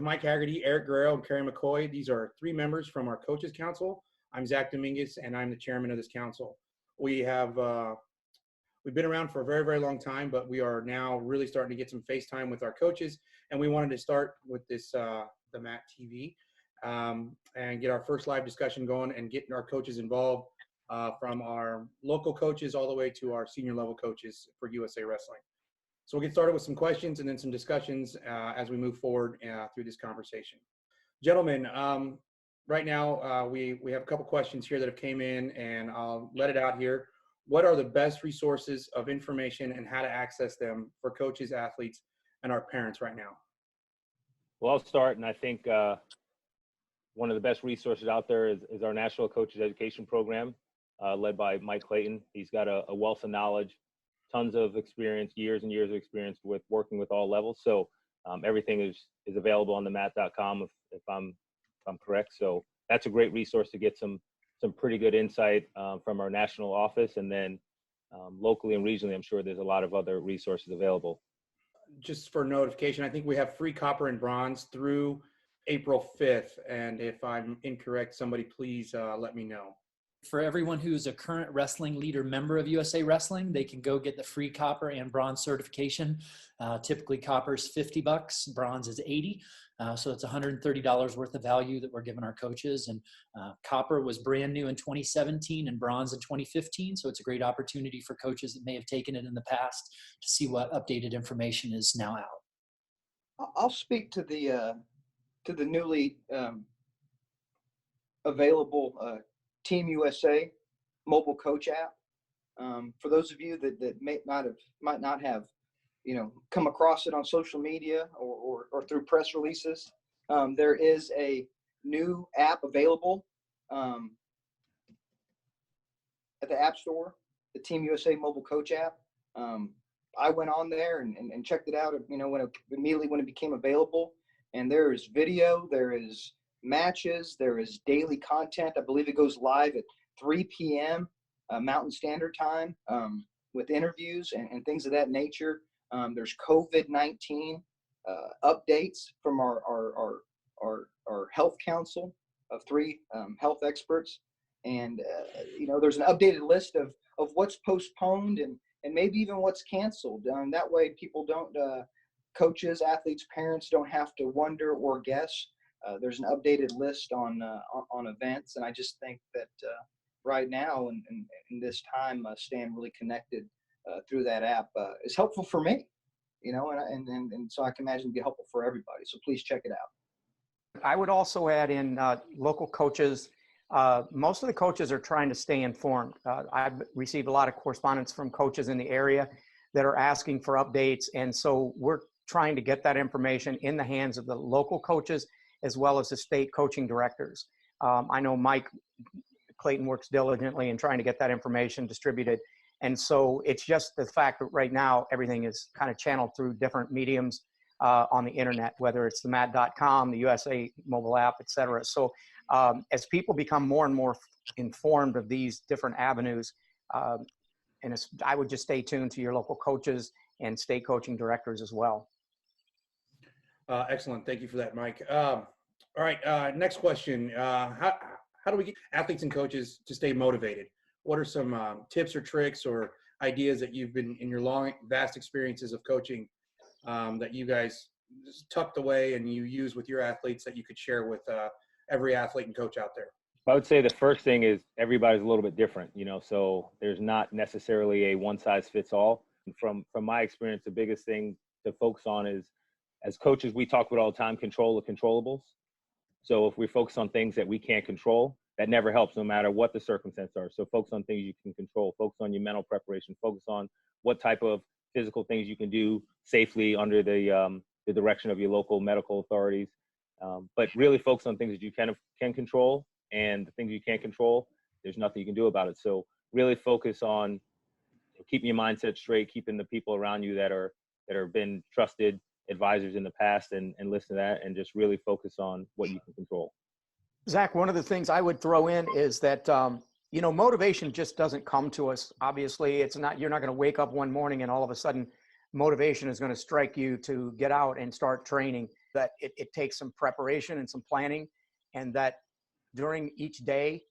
Mike Hagerty, Eric Guerrero, and Kerry McCoy. These are three members from our Coaches Council. I'm Zac Dominguez, and I'm the chairman of this council. We've been around for a very, very long time, but we are now really starting to get some face time with our coaches, and we wanted to start with this, the MAT TV, and get our first live discussion going and getting our coaches involved, from our local coaches all the way to our senior level coaches for USA Wrestling. So we'll get started with some questions and then some discussions as we move forward through this conversation. Gentlemen, right now we have a couple questions here that have came in, and I'll let it out here. What are the best resources of information and how to access them for coaches, athletes, and our parents right now? Well, I'll start, and I think one of the best resources out there is our National Coaches Education Program, led by Mike Clayton. He's got a wealth of knowledge, tons of experience, years and years of experience with working with all levels. So everything is available on the mat.com if I'm correct. So that's a great resource to get some pretty good insight from our national office, and then locally and regionally, I'm sure there's a lot of other resources available. Just for notification, I think we have free copper and bronze through April 5th. And if I'm incorrect, somebody please let me know. For everyone who's a current wrestling leader member of USA Wrestling, they can go get the free copper and bronze certification. Typically copper is $50, bronze is $80. So it's $130 worth of value that we're giving our coaches. And copper was brand new in 2017 and bronze in 2015. So it's a great opportunity for coaches that may have taken it in the past to see what updated information is now out. I'll speak to the newly available Team USA mobile coach app. For those of you that might not have, come across it on social media or through press releases, there is a new app available at the App Store, the Team USA mobile coach app. I went on there and checked it out, immediately when it became available. And there is video, there is matches, there is daily content. I believe it goes live at 3 p.m. Mountain Standard Time, with interviews and things of that nature. There's COVID-19 updates from our health council of three health experts. And, there's an updated list of what's postponed and maybe even what's canceled. That way people don't, coaches, athletes, parents don't have to wonder or guess. There's an updated list on events, and I just think that right now in this time, staying really connected through that app is helpful for me, and so I can imagine it'd be helpful for everybody. So please check it out. I would also add in local coaches. Most of the coaches are trying to stay informed. I've received a lot of correspondence from coaches in the area that are asking for updates, and so we're trying to get that information in the hands of the local coaches as well as the state coaching directors. I know Mike Clayton works diligently in trying to get that information distributed. And so it's just the fact that right now everything is kind of channeled through different mediums on the internet, whether it's the mat.com, the USA mobile app, et cetera. So as people become more and more informed of these different avenues, I would just stay tuned to your local coaches and state coaching directors as well. Excellent. Thank you for that, Mike. All right. Next question. How do we get athletes and coaches to stay motivated? What are some tips or tricks or ideas that you've been in your long, vast experiences of coaching that you guys tucked away and you use with your athletes that you could share with every athlete and coach out there? I would say the first thing is everybody's a little bit different, so there's not necessarily a one size fits all. From my experience, the biggest thing to focus on is, as coaches, we talk about all the time, control the controllables. So if we focus on things that we can't control, that never helps no matter what the circumstances are. So focus on things you can control, focus on your mental preparation, focus on what type of physical things you can do safely under the direction of your local medical authorities. But really focus on things that you can control, and the things you can't control, there's nothing you can do about it. So really focus on keeping your mindset straight, keeping the people around you that are been trusted advisors in the past and listen to that, and just really focus on what you can control. Zach, one of the things I would throw in is that, motivation just doesn't come to us. Obviously, you're not going to wake up one morning and all of a sudden motivation is going to strike you to get out and start training. that it takes some preparation and some planning, and that during each day,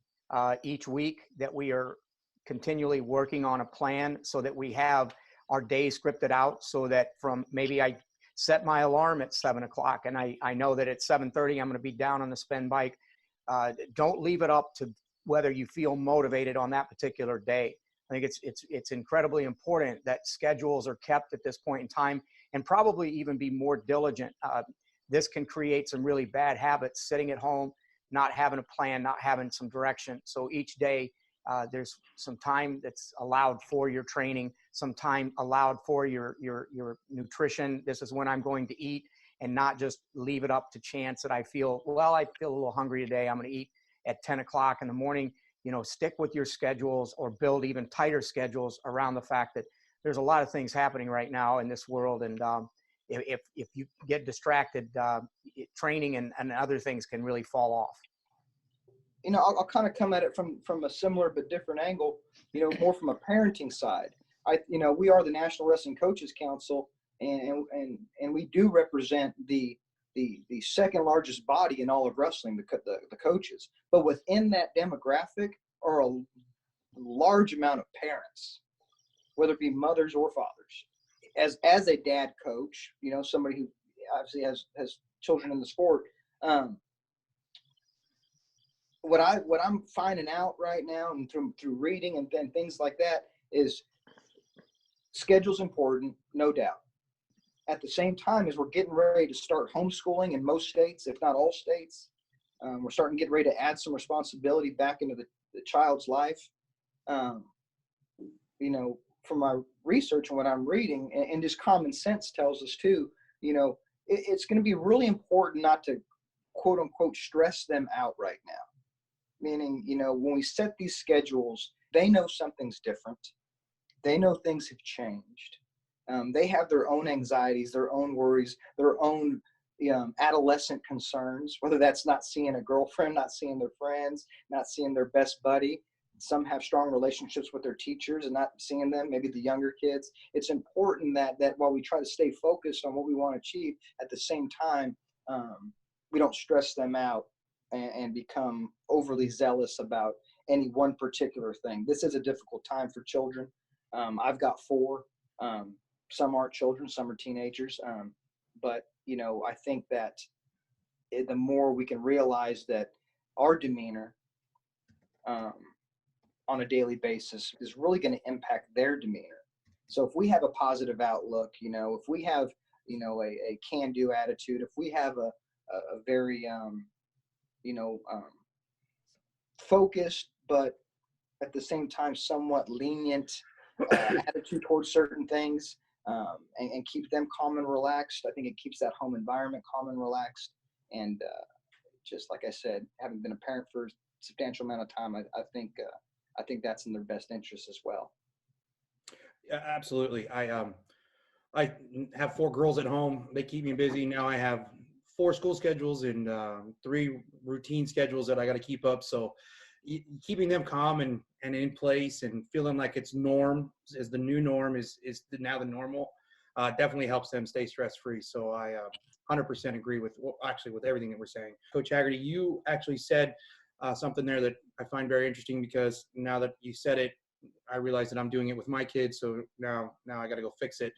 each week, that we are continually working on a plan so that we have our day scripted out, so that from maybe I set my alarm at 7 o'clock and I know that at 7:30 I'm going to be down on the spin bike. Don't leave it up to whether you feel motivated on that particular day. I think it's incredibly important that schedules are kept at this point in time, and probably even be more diligent. This can create some really bad habits, sitting at home, not having a plan, not having some direction. So each day, there's some time that's allowed for your training, some time allowed for your nutrition. This is when I'm going to eat, and not just leave it up to chance that I feel a little hungry today, I'm going to eat at 10 o'clock in the morning. Stick with your schedules, or build even tighter schedules around the fact that there's a lot of things happening right now in this world. And if you get distracted, training and other things can really fall off. I'll kind of come at it from a similar but different angle, more from a parenting side. We are the National Wrestling Coaches Council, and we do represent the second largest body in all of wrestling, the coaches. But within that demographic are a large amount of parents, whether it be mothers or fathers. As a dad coach, somebody who obviously has children in the sport, what I'm finding out right now, and through reading and things like that, is schedule's important, no doubt. At the same time, as we're getting ready to start homeschooling in most states, if not all states, we're starting to get ready to add some responsibility back into the child's life. From my research and what I'm reading, and just common sense tells us too, it's going to be really important not to, quote unquote, stress them out right now. Meaning, when we set these schedules, they know something's different. They know things have changed. They have their own anxieties, their own worries, their own adolescent concerns, whether that's not seeing a girlfriend, not seeing their friends, not seeing their best buddy. Some have strong relationships with their teachers and not seeing them, maybe the younger kids. It's important that while we try to stay focused on what we want to achieve, at the same time, we don't stress them out and become overly zealous about any one particular thing. This is a difficult time for children. I've got 4. Some aren't children, some are teenagers. But I think that the more we can realize that our demeanor on a daily basis is really going to impact their demeanor. So if we have a positive outlook, if we have, a can-do attitude, if we have a very, focused, but at the same time somewhat lenient attitude towards certain things, and keep them calm and relaxed, I think it keeps that home environment calm and relaxed. And just like I said, having been a parent for a substantial amount of time, I think that's in their best interest as well. Yeah, absolutely. I have 4 girls at home. They keep me busy. Now I have 4 school schedules and 3 routine schedules that I got to keep up. So keeping them calm and in place, and feeling like it's norm, as the new norm is now the normal, definitely helps them stay stress-free. So I 100% agree with everything that we're saying. Coach Hagerty, you actually said something there that I find very interesting, because now that you said it, I realize that I'm doing it with my kids. So now I got to go fix it.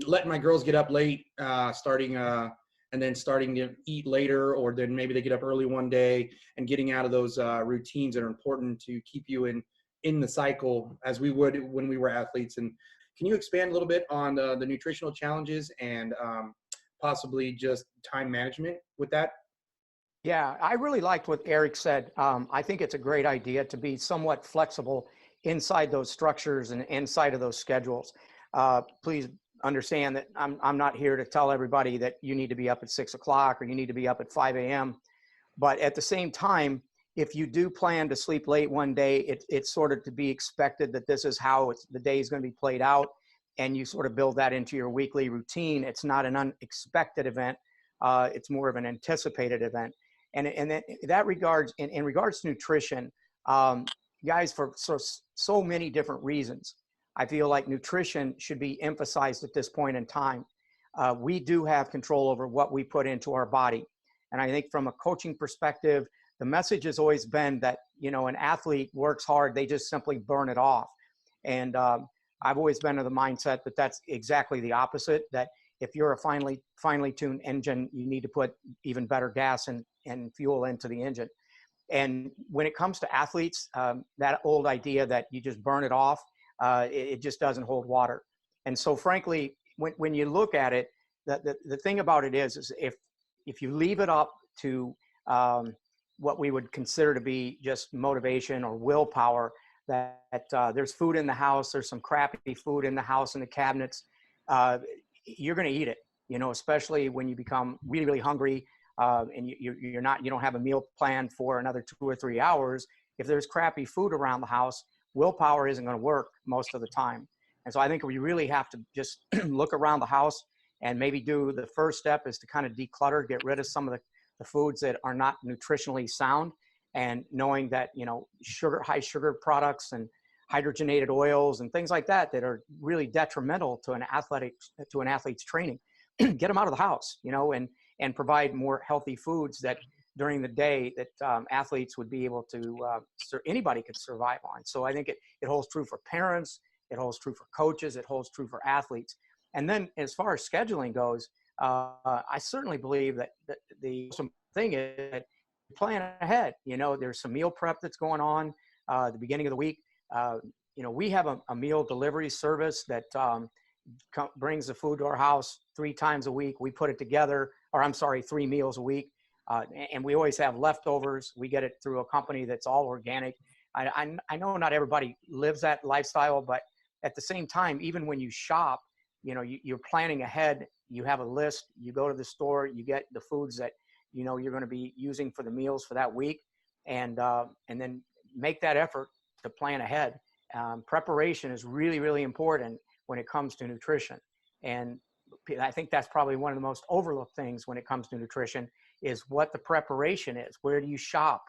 Letting my girls get up late, starting to eat later, or then maybe they get up early one day, and getting out of those routines that are important to keep you in the cycle, as we would when we were athletes. And can you expand a little bit on the nutritional challenges and possibly just time management with that? Yeah, I really liked what Eric said. I think it's a great idea to be somewhat flexible inside those structures and inside of those schedules. Please understand that I'm not here to tell everybody that you need to be up at 6 o'clock or you need to be up at 5 a.m. But at the same time, if you do plan to sleep late one day, it's sort of to be expected that this is how the day is going to be played out, and you sort of build that into your weekly routine. It's not an unexpected event. It's more of an anticipated event. And in that regards, in regards to nutrition, guys, for so many different reasons, I feel like nutrition should be emphasized at this point in time. we do have control over what we put into our body. And I think from a coaching perspective, the message has always been that, you know, an athlete works hard, they just simply burn it off. And I've always been of the mindset that that's exactly the opposite, that if you're a finely tuned engine, you need to put even better gas and fuel into the engine. And when it comes to athletes, that old idea that you just burn it off, it just doesn't hold water. And so frankly, when you look at it, the thing about it is if you leave it up to what we would consider to be just motivation or willpower, that there's food in the house, there's some crappy food in the house in the cabinets, you're going to eat it, you know, especially when you become really, really hungry and you don't have a meal planned for another 2 or 3 hours. If there's crappy food around the house, willpower isn't going to work most of the time. And so I think we really have to just look around the house and maybe the first step is to kind of declutter, get rid of some of the foods that are not nutritionally sound, and knowing that, you know, high sugar products and hydrogenated oils and things like that are really detrimental to an athlete's training. Get them out of the house, you know, and provide more healthy foods that during the day that athletes would be able to, anybody could survive on. So I think it holds true for parents, it holds true for coaches, it holds true for athletes. And then as far as scheduling goes, I certainly believe that the thing is that plan ahead. You know, there's some meal prep that's going on at the beginning of the week. You know, we have a meal delivery service that brings the food to our house 3 times a week. We put it together, 3 meals a week. And we always have leftovers. We get it through a company that's all organic. I know not everybody lives that lifestyle, but at the same time, even when you shop, you know, you're planning ahead, you have a list, you go to the store, you get the foods that, you know, you're going to be using for the meals for that week. And then make that effort to plan ahead. Preparation is really, really important when it comes to nutrition. And I think that's probably one of the most overlooked things when it comes to nutrition is what the preparation is. Where do you shop?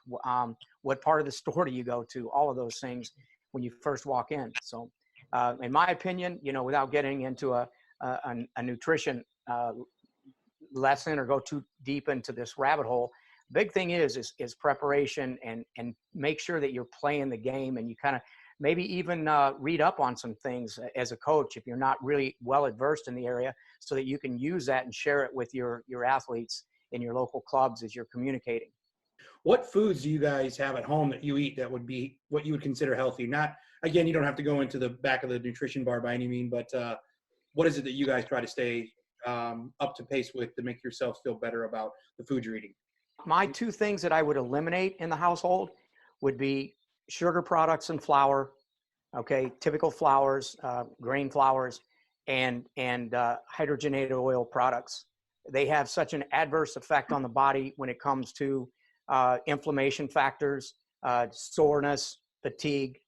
What part of the store do you go to? All of those things when you first walk in. So in my opinion, you know, without getting into a nutrition lesson or go too deep into this rabbit hole, big thing is preparation and make sure that you're playing the game, and you kind of maybe even read up on some things as a coach if you're not really well adversed in the area, so that you can use that and share it with your athletes in your local clubs as you're communicating. What foods do you guys have at home that you eat that would be what you would consider healthy? Not, again, you don't have to go into the back of the nutrition bar by any means, but what is it that you guys try to stay up to pace with to make yourself feel better about the food you're eating? My 2 things that I would eliminate in the household would be sugar products and flour, okay, typical flours, grain flours, and hydrogenated oil products. They have such an adverse effect on the body when it comes to inflammation factors, soreness, fatigue,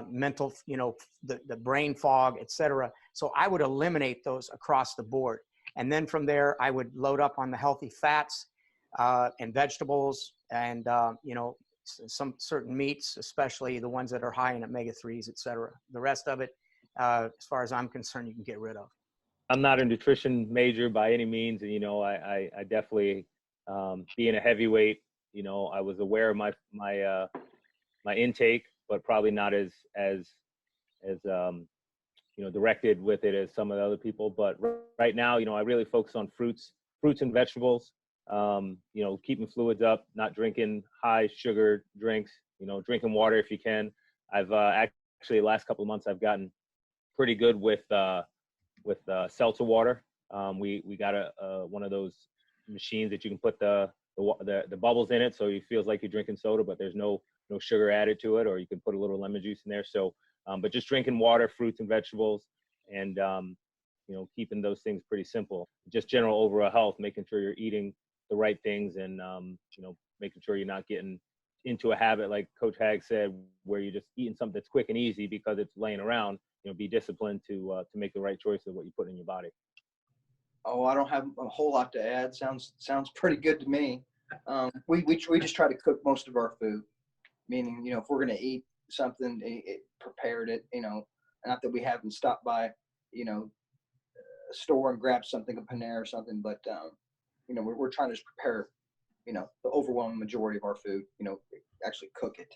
mental, you know, the brain fog, etc. So I would eliminate those across the board. And then from there, I would load up on the healthy fats and vegetables and, you know, some certain meats, especially the ones that are high in omega-3s, etc. The rest of it, as far as I'm concerned, you can get rid of. I'm not a nutrition major by any means. And, you know, I definitely, being a heavyweight, you know, I was aware of my intake, but probably not as you know, directed with it as some of the other people. But right now, you know, I really focus on fruits and vegetables, you know, keeping fluids up, not drinking high sugar drinks, you know, drinking water if you can. I've actually the last couple of months, I've gotten pretty good with seltzer water. We got one of those machines that you can put the bubbles in it, so it feels like you're drinking soda, but there's no sugar added to it, or you can put a little lemon juice in there. So, but just drinking water, fruits and vegetables, and you know, keeping those things pretty simple. Just general overall health, making sure you're eating the right things, and you know, making sure you're not getting into a habit like Coach Hag said, where you're just eating something that's quick and easy because it's laying around. You know, be disciplined to make the right choice of what you put in your body. Oh, I don't have a whole lot to add. Sounds pretty good to me. We just try to cook most of our food, meaning, you know, if we're going to eat something, prepared it, you know, not that we haven't stopped by, you know, store and grab something, a Panera or something. But we're trying to just prepare, the overwhelming majority of our food. Actually cook it,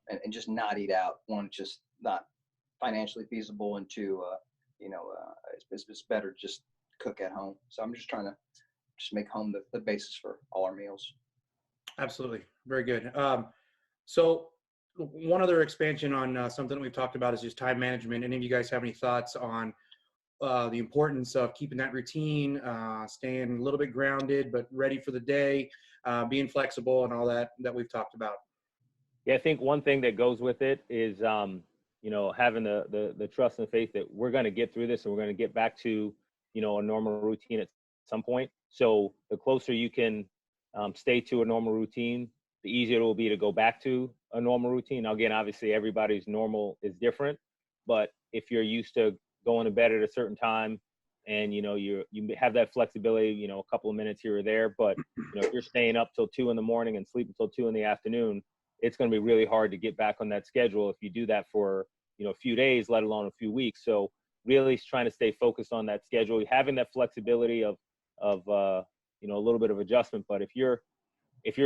and just not eat out. One, it's just not financially feasible, and two, it's better to just cook at home. So I'm just trying to just make home the basis for all our meals. Absolutely. Very good. So one other expansion on something that we've talked about is just time management. Any of you guys have any thoughts on the importance of keeping that routine, staying a little bit grounded, but ready for the day, being flexible and all that we've talked about? Yeah, I think one thing that goes with it is, having the trust and faith that we're going to get through this and we're going to get back to, a normal routine at some point. So the closer you can stay to a normal routine, the easier it will be to go back to a normal routine. Now, again, obviously everybody's normal is different, but if you're used to going to bed at a certain time and, you have that flexibility, a couple of minutes here or there, but if you're staying up till 2 a.m. and sleeping till 2 p.m, it's going to be really hard to get back on that schedule if you do that for, a few days, let alone a few weeks. So really trying to stay focused on that schedule, having that flexibility of a little bit of adjustment. But if you're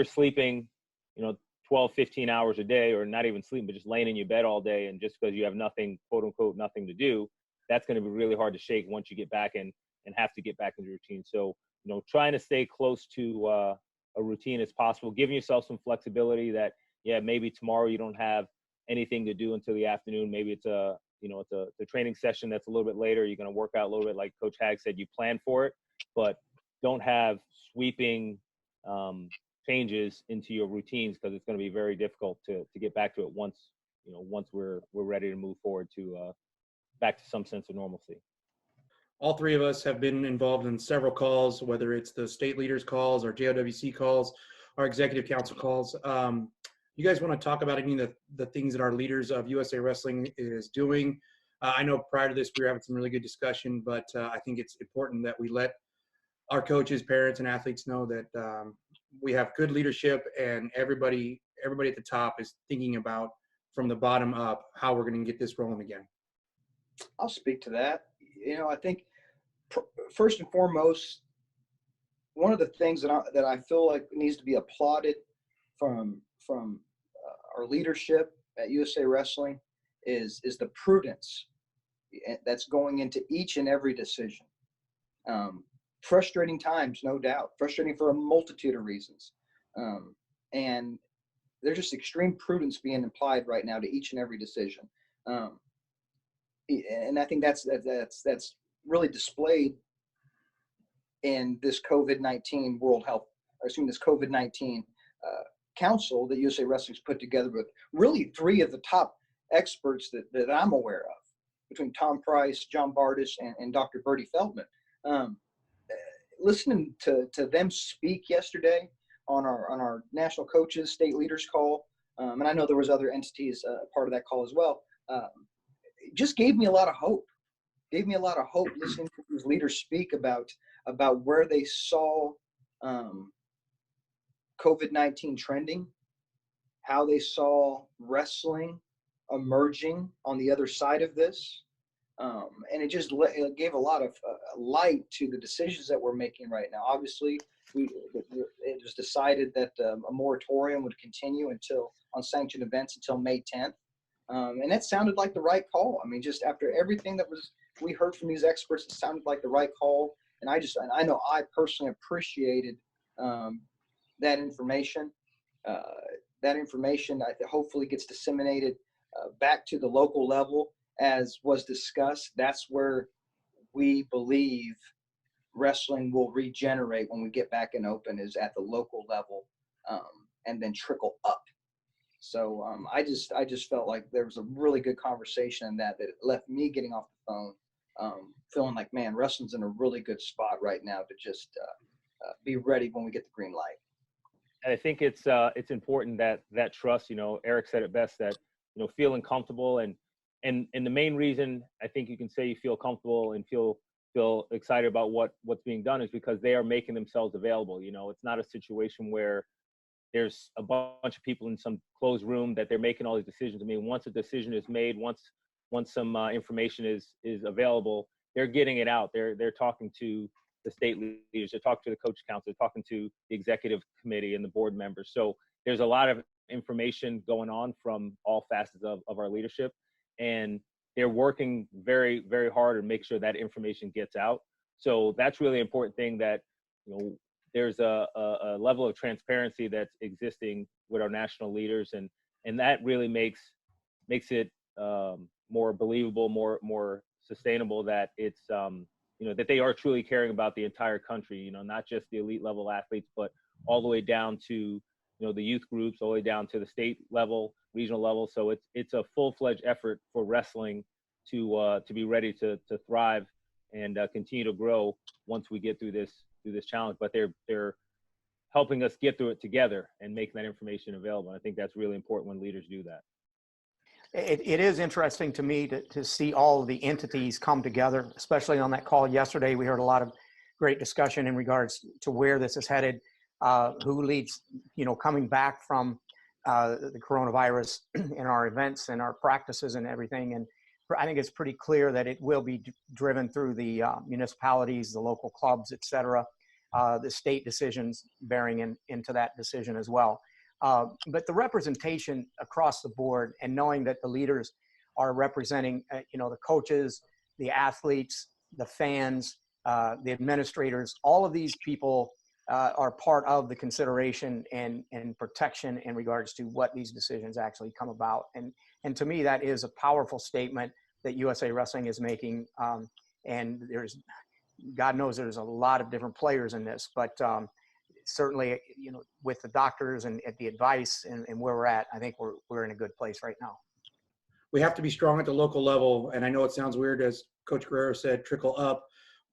sleeping, 12, 15 hours a day, or not even sleeping, but just laying in your bed all day, and just because you have nothing, quote unquote, nothing to do, that's going to be really hard to shake once you get back and have to get back into routine. So, trying to stay close to a routine as possible, giving yourself some flexibility that, yeah, maybe tomorrow you don't have anything to do until the afternoon. Maybe it's a training session that's a little bit later. You're going to work out a little bit, like Coach Hag said, you plan for it, but don't have sweeping changes into your routines, because it's going to be very difficult to get back to it once we're ready to move forward to back to some sense of normalcy. All three of us have been involved in several calls, whether it's the state leaders calls, our JOWC calls, our executive council calls. You guys want to talk about any of the things that our leaders of USA Wrestling is doing? I know prior to this we were having some really good discussion, but I think it's important that we let our coaches, parents, and athletes know that we have good leadership, and everybody at the top is thinking about, from the bottom up, how we're going to get this rolling again. I'll speak to that. I think first and foremost, one of the things that I feel like needs to be applauded from our leadership at USA Wrestling is the prudence that's going into each and every decision. Frustrating times, no doubt. Frustrating for a multitude of reasons. And there's just extreme prudence being applied right now to each and every decision. And I think that's really displayed in this COVID-19 this COVID-19 council that USA Wrestling's put together with really three of the top experts that I'm aware of, between Tom Price, John Bardis, and Dr. Bertie Feldman. Listening to them speak yesterday on our national coaches, state leaders call, and I know there was other entities part of that call as well, it just gave me a lot of hope. Listening to these leaders speak about where they saw COVID-19 trending, how they saw wrestling emerging on the other side of this. And it just gave a lot of light to the decisions that we're making right now. Obviously, it was decided that a moratorium would continue on sanctioned events until May 10th. And that sounded like the right call. I mean, just after everything we heard from these experts, it sounded like the right call. And I know I personally appreciated that information. That information hopefully gets disseminated back to the local level, as was discussed. That's where we believe wrestling will regenerate when we get back and open, is at the local level, and then trickle up. So I just felt like there was a really good conversation in that left me getting off the phone feeling like, man, wrestling's in a really good spot right now to just be ready when we get the green light. And I think it's important that trust, Eric said it best, that, feeling comfortable and the main reason I think you can say you feel comfortable and feel excited about what's being done is because they are making themselves available. It's not a situation where there's a bunch of people in some closed room that they're making all these decisions. I mean, once a decision is made, once some information is available, they're getting it out. They're talking to the state leaders, they're talking to the coach council, they're talking to the executive committee and the board members. So there's a lot of information going on from all facets of our leadership, and they're working very, very hard to make sure that information gets out. So that's really important thing, that, you know, there's a level of transparency that's existing with our national leaders, and that really makes it more believable, more sustainable, that it's you know, that they are truly caring about the entire country, you know, not just the elite level athletes, but all the way down to, you know, the youth groups, all the way down to the state level, regional level. So it's a full-fledged effort for wrestling to be ready to thrive and continue to grow once we get through this challenge. But they're helping us get through it together and making that information available. And I think that's really important when leaders do that. It is interesting to me to see all of the entities come together, especially on that call yesterday. We heard a lot of great discussion in regards to where this is headed, who leads, you know, coming back from the coronavirus in our events and our practices and everything. And I think it's pretty clear that it will be driven through the municipalities, the local clubs, et cetera, the state decisions bearing into that decision as well. But the representation across the board, and knowing that the leaders are representing, you know, the coaches, the athletes, the fans, the administrators, all of these people are part of the consideration and protection in regards to what these decisions actually come about. And to me, that is a powerful statement that USA Wrestling is making. And God knows there's a lot of different players in this, but certainly, you know, with the doctors and the advice and where we're at, I think we're in a good place right now. We have to be strong at the local level. And I know it sounds weird, as Coach Guerrero said, trickle up,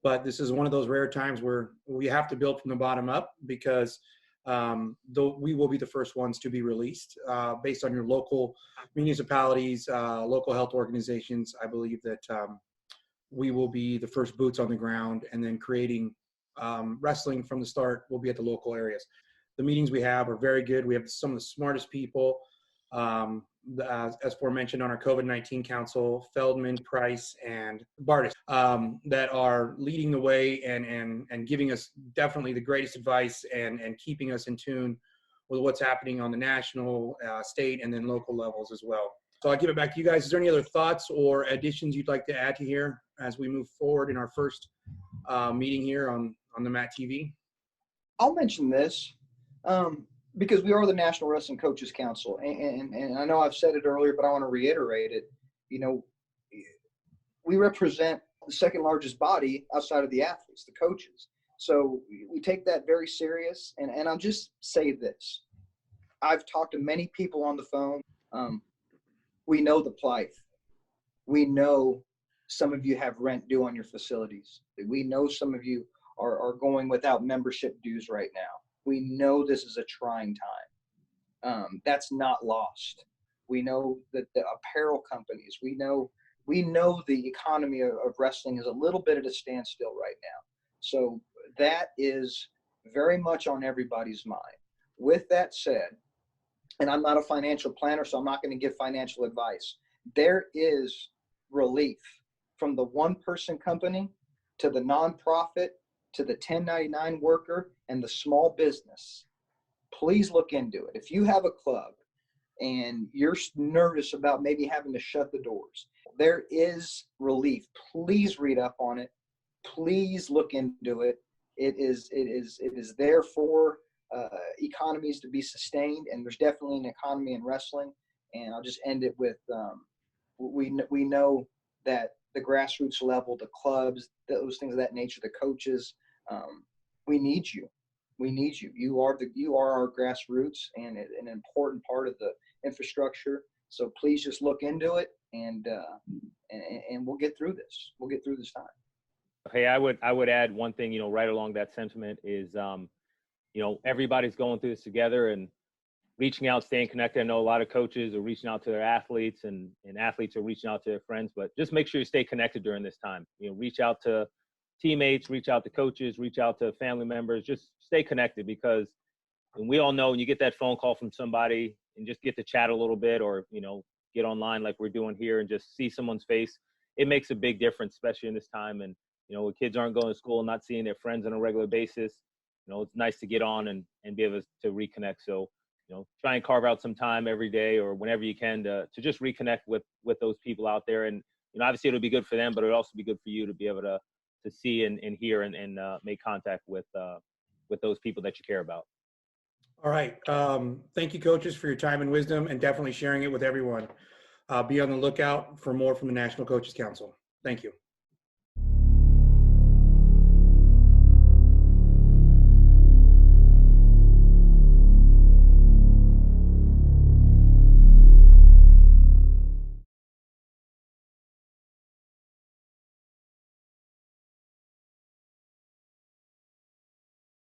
but this is one of those rare times where we have to build from the bottom up, because we will be the first ones to be released based on your local municipalities, local health organizations. I believe that we will be the first boots on the ground, and then creating wrestling from the start will be at the local areas. The meetings we have are very good. We have some of the smartest people, as aforementioned, on our COVID-19 council, Feldman, Price, and Bardis, that are leading the way and giving us definitely the greatest advice and keeping us in tune with what's happening on the national, state, and then local levels as well. So I'll give it back to you guys. Is there any other thoughts or additions you'd like to add to here as we move forward in our first meeting here on the MAT TV? I'll mention this because we are the National Wrestling Coaches Council, and I know I've said it earlier, but I want to reiterate it. You know, we represent the second largest body outside of the athletes, the coaches. So we take that very serious. And I'll just say this. I've talked to many people on the phone. We know the plight. We know some of you have rent due on your facilities. We know some of you are going without membership dues right now. We know this is a trying time. That's not lost. We know that the apparel companies, we know the economy of wrestling is a little bit at a standstill right now. So that is very much on everybody's mind. With that said, and I'm not a financial planner, so I'm not going to give financial advice. There is relief from the one-person company to the nonprofit to the 1099 worker and the small business. Please look into it. If you have a club and you're nervous about maybe having to shut the doors, there is relief. Please read up on it. Please look into it. It is there for economies to be sustained, and there's definitely an economy in wrestling. And I'll just end it with we know that the grassroots level, the clubs, those things of that nature, the coaches, we need you. We need you. You are our grassroots and an important part of the infrastructure. So please just look into it, and we'll get through this. We'll get through this time. Okay, I would add one thing, you know, right along that sentiment is, you know, everybody's going through this together and reaching out, staying connected. I know a lot of coaches are reaching out to their athletes, and athletes are reaching out to their friends, but just make sure you stay connected during this time. You know, reach out to teammates, reach out to coaches, reach out to family members, just stay connected, because we all know when you get that phone call from somebody and just get to chat a little bit, or, you know, get online like we're doing here and just see someone's face, it makes a big difference, especially in this time. And, when kids aren't going to school, not seeing their friends on a regular basis, it's nice to get on and be able to reconnect. So, try and carve out some time every day or whenever you can to just reconnect with those people out there. And, obviously it'll be good for them, but it'll also be good for you to be able to see and hear and make contact with those people that you care about. All right. Thank you, coaches, for your time and wisdom, and definitely sharing it with everyone. Be on the lookout for more from the National Coaches Council. Thank you.